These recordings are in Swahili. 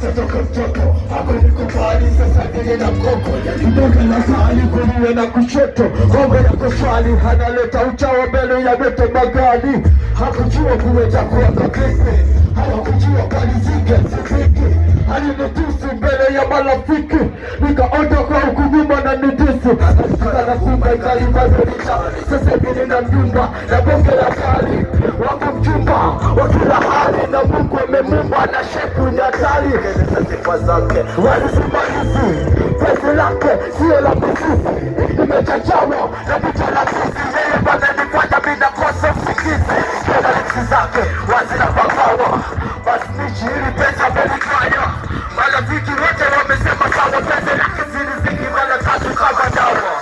toka mtoto hakunikubali, sasa nile na mkoko mboga na kali kuliwe na kushoto. Ngombe yako swali analeta uchawa mbele ya bete magari. Hakujua kuweza kuwaka vipi, hawakujua kalizike sifiki. Alinitusi mbele ya marafiki, nikaondoka huku nyuma na nitisi. Alikana kumba ikalibazilisha, sasa vile na mjumba na bonge la kali. Wangu mjumba wa kila hali, na Mungu amemumba na shepu ni hatari. Keleza sifa zake walisimalizi, pesi lake siyo la msisi. Nimechachawa na picha la sisi, yeye bana nifanya mina kosa msikizi. Kela lipsi zake wazina pakawa, basnichi hili pesa melifanya. Marafiki wote wamesema sawa, pesa lake ziliziki mara tatu kama dawa.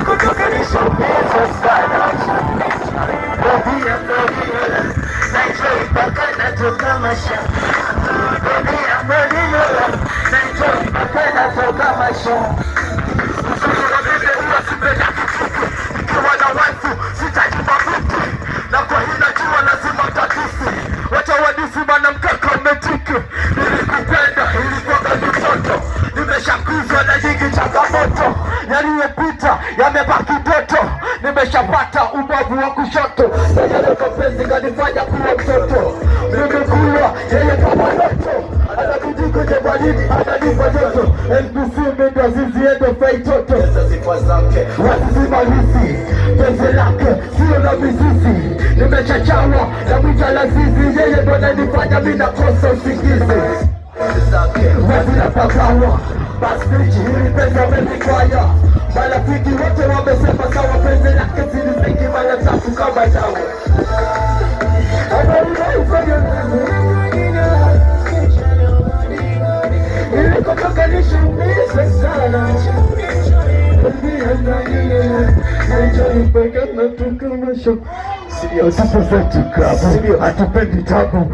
Kutoka nishombeza sana Bobia naitoi mpaka natoka masha. Bobia naitoi mpaka natoka masha. Mzuri wa bebe huwa sipenda kikuku, nikiwa na waifu sitaji mafuti, na kwa hina jua lazima tatisi. Wacha wadisi mana mkaka umetiki. Nilikupenda ilikuwa gani mtoto, nimeshakuzwa na nyingi changamoto. Yaliyopita yamebaki ndoto, nimeshapata ubavu wa kushoto. Sayaleka penzi kanifanya kuwa mtoto, nimekuwa yeye kama ndoto. Anabidi kwenye baridi ananipa joto, NPC mendo ziziendo fai toto. Pesa sifa zake wasizimalisi, penzi lake sio la mizizi. Nimechachawa na mwita la zizi, yeye ndo ananifanya mina kosa usingizi. Wazina pakawa basnichi hili penzi amenikwaya. Marafiki wote wamesema sawa, penzi lake ziliziki mara tatu kama dawa. Nilikotoka nishumize sana, naitoi mpaka natoka masho. Sio sasa zetu klabu, hatupendi tabu.